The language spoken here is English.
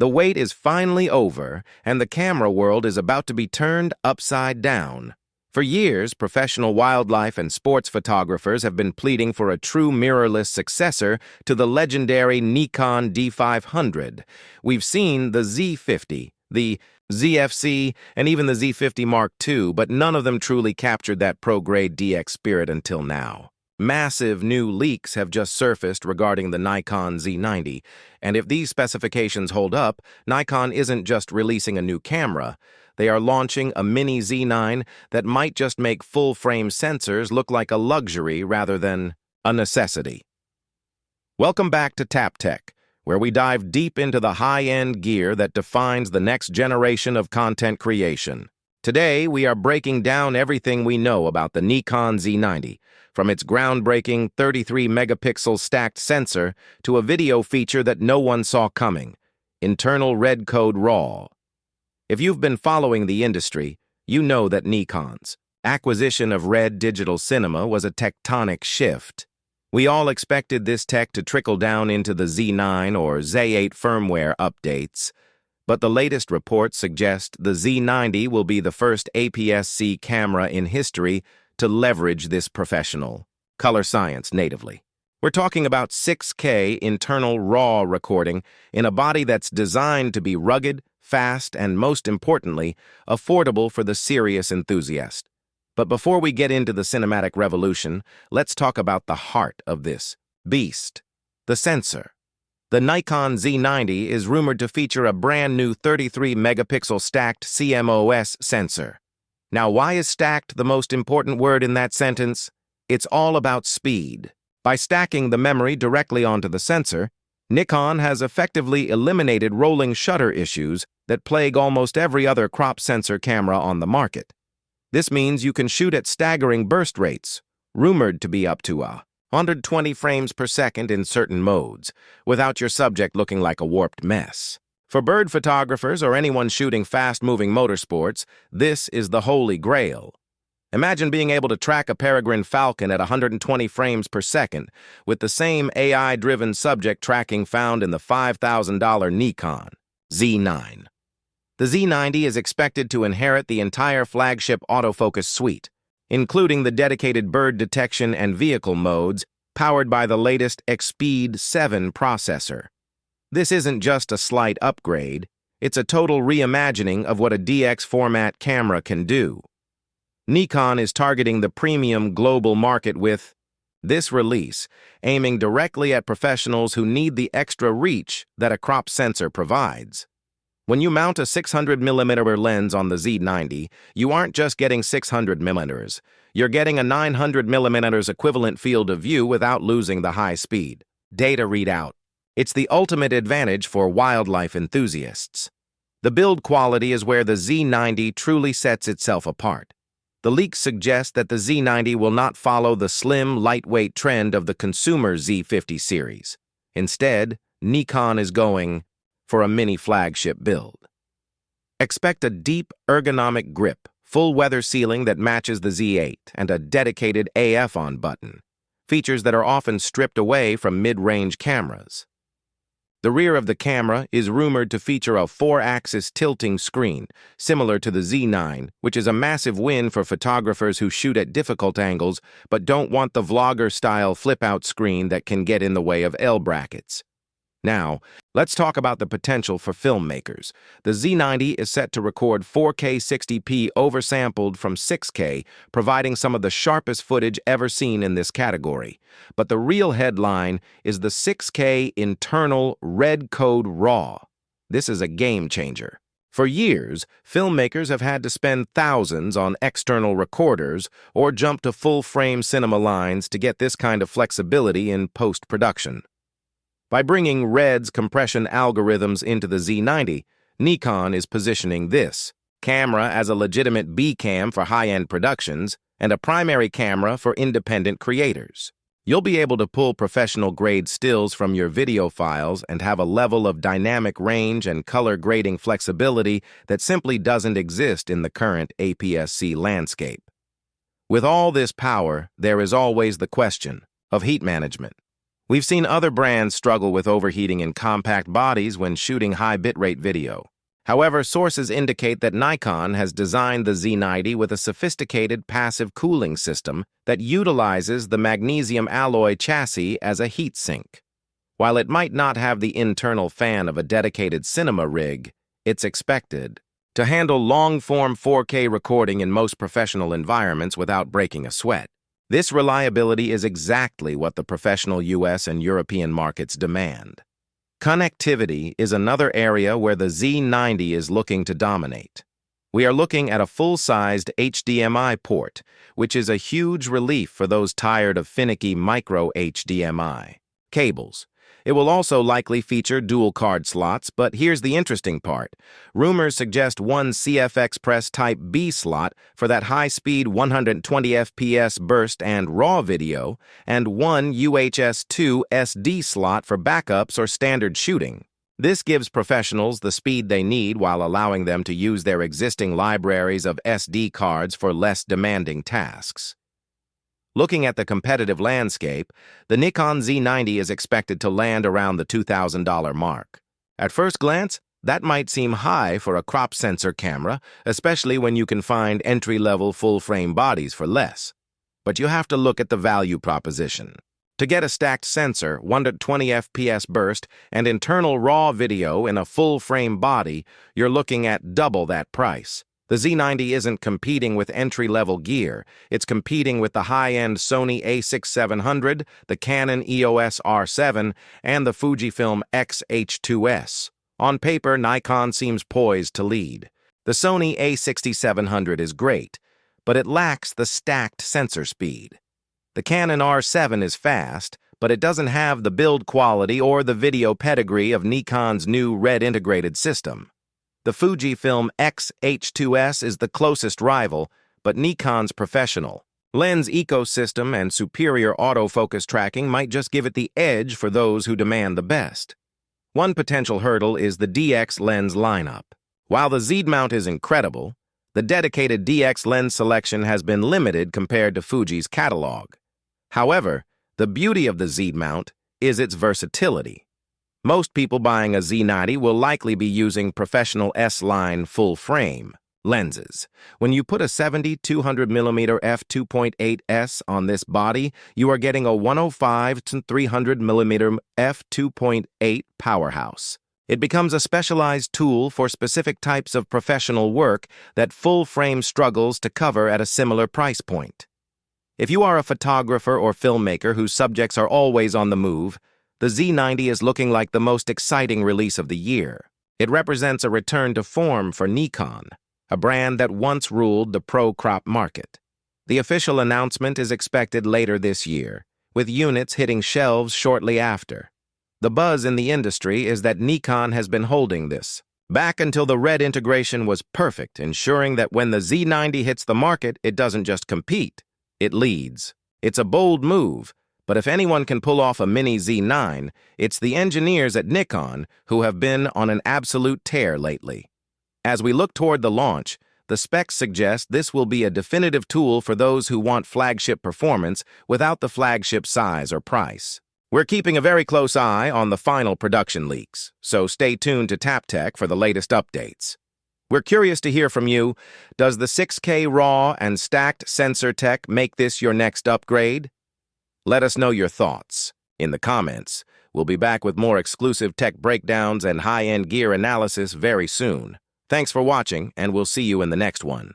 The wait is finally over, and the camera world is about to be turned upside down. For years, professional wildlife and sports photographers have been pleading for a true mirrorless successor to the legendary Nikon D500. We've seen the Z50, the ZFC, and even the Z50 Mark II, but none of them truly captured that pro-grade DX spirit until now. Massive new leaks have just surfaced regarding the Nikon Z90, and if these specifications hold up, Nikon isn't just releasing a new camera. They are launching a Mini-Z9 that might just make full-frame sensors look like a luxury rather than a necessity. Welcome back to Tap Tech, where we dive deep into the high-end gear that defines the next generation of content creation. Today, we are breaking down everything we know about the Nikon Z90, from its groundbreaking 33-megapixel stacked sensor to a video feature that no one saw coming, internal REDCODE RAW. If you've been following the industry, you know that Nikon's acquisition of Red Digital Cinema was a tectonic shift. We all expected this tech to trickle down into the Z9 or Z8 firmware updates, but the latest reports suggest the Z90 will be the first APS-C camera in history to leverage this professional color science natively. We're talking about 6K internal RAW recording in a body that's designed to be rugged, fast, and most importantly, affordable for the serious enthusiast. But before we get into the cinematic revolution, let's talk about the heart of this beast, the sensor. The Nikon Z90 is rumored to feature a brand new 33-megapixel stacked CMOS sensor. Now, why is stacked the most important word in that sentence? It's all about speed. By stacking the memory directly onto the sensor, Nikon has effectively eliminated rolling shutter issues that plague almost every other crop sensor camera on the market. This means you can shoot at staggering burst rates, rumored to be up to 120 frames per second in certain modes, without your subject looking like a warped mess. For bird photographers or anyone shooting fast-moving motorsports, this is the holy grail. Imagine being able to track a peregrine falcon at 120 frames per second with the same AI-driven subject tracking found in the $5,000 Nikon Z9. The Z90 is expected to inherit the entire flagship autofocus suite, including the dedicated bird detection and vehicle modes powered by the latest Speed 7 processor. This isn't just a slight upgrade, it's a total reimagining of what a DX format camera can do. Nikon is targeting the premium global market with this release, aiming directly at professionals who need the extra reach that a crop sensor provides. When you mount a 600mm lens on the Z90, you aren't just getting 600mm. You're getting a 900mm equivalent field of view without losing the high speed data readout. It's the ultimate advantage for wildlife enthusiasts. The build quality is where the Z90 truly sets itself apart. The leaks suggest that the Z90 will not follow the slim, lightweight trend of the consumer Z50 series. Instead, Nikon is going for a mini flagship build. Expect a deep, ergonomic grip, full weather sealing that matches the Z8, and a dedicated AF on button, features that are often stripped away from mid-range cameras. The rear of the camera is rumored to feature a 4-axis tilting screen, similar to the Z9, which is a massive win for photographers who shoot at difficult angles but don't want the vlogger-style flip-out screen that can get in the way of L brackets. Now, let's talk about the potential for filmmakers. The Z90 is set to record 4K 60p oversampled from 6K, providing some of the sharpest footage ever seen in this category. But the real headline is the 6K internal REDCODE RAW. This is a game changer. For years, filmmakers have had to spend thousands on external recorders or jump to full-frame cinema lines to get this kind of flexibility in post-production. By bringing RED's compression algorithms into the Z90, Nikon is positioning this camera as a legitimate B-cam for high-end productions and a primary camera for independent creators. You'll be able to pull professional-grade stills from your video files and have a level of dynamic range and color grading flexibility that simply doesn't exist in the current APS-C landscape. With all this power, there is always the question of heat management. We've seen other brands struggle with overheating in compact bodies when shooting high bitrate video. However, sources indicate that Nikon has designed the Z90 with a sophisticated passive cooling system that utilizes the magnesium alloy chassis as a heat sink. While it might not have the internal fan of a dedicated cinema rig, it's expected to handle long-form 4K recording in most professional environments without breaking a sweat. This reliability is exactly what the professional US and European markets demand. Connectivity is another area where the Z90 is looking to dominate. We are looking at a full-sized HDMI port, which is a huge relief for those tired of finicky micro HDMI cables. It will also likely feature dual card slots, but here's the interesting part. Rumors suggest one CF Express Type B slot for that high-speed 120 FPS burst and RAW video, and one UHS-2 SD slot for backups or standard shooting. This gives professionals the speed they need while allowing them to use their existing libraries of SD cards for less demanding tasks. Looking at the competitive landscape, the Nikon Z90 is expected to land around the $2,000 mark. At first glance, that might seem high for a crop sensor camera, especially when you can find entry-level full-frame bodies for less. But you have to look at the value proposition. To get a stacked sensor, 120 FPS burst, and internal RAW video in a full-frame body, you're looking at double that price. The Z90 isn't competing with entry-level gear. It's competing with the high-end Sony a6700, the Canon EOS R7, and the Fujifilm X-H2S. On paper, Nikon seems poised to lead. The Sony a6700 is great, but it lacks the stacked sensor speed. The Canon R7 is fast, but it doesn't have the build quality or the video pedigree of Nikon's new RED integrated system. The Fujifilm X-H2S is the closest rival, but Nikon's professional lens ecosystem and superior autofocus tracking might just give it the edge for those who demand the best. One potential hurdle is the DX lens lineup. While the Z-mount is incredible, the dedicated DX lens selection has been limited compared to Fuji's catalog. However, the beauty of the Z-mount is its versatility. Most people buying a Z90 will likely be using professional S-line full-frame lenses. When you put a 70-200mm f2.8s on this body, you are getting a 105-300mm f2.8 powerhouse. It becomes a specialized tool for specific types of professional work that full-frame struggles to cover at a similar price point. If you are a photographer or filmmaker whose subjects are always on the move, the Z90 is looking like the most exciting release of the year. It represents a return to form for Nikon, a brand that once ruled the pro-crop market. The official announcement is expected later this year, with units hitting shelves shortly after. The buzz in the industry is that Nikon has been holding this back until the RED integration was perfect, ensuring that when the Z90 hits the market, it doesn't just compete, it leads. It's a bold move, but if anyone can pull off a Mini-Z9, it's the engineers at Nikon who have been on an absolute tear lately. As we look toward the launch, the specs suggest this will be a definitive tool for those who want flagship performance without the flagship size or price. We're keeping a very close eye on the final production leaks, so stay tuned to TapTech for the latest updates. We're curious to hear from you. Does the 6K RAW and stacked sensor tech make this your next upgrade? Let us know your thoughts in the comments. We'll be back with more exclusive tech breakdowns and high-end gear analysis very soon. Thanks for watching, and we'll see you in the next one.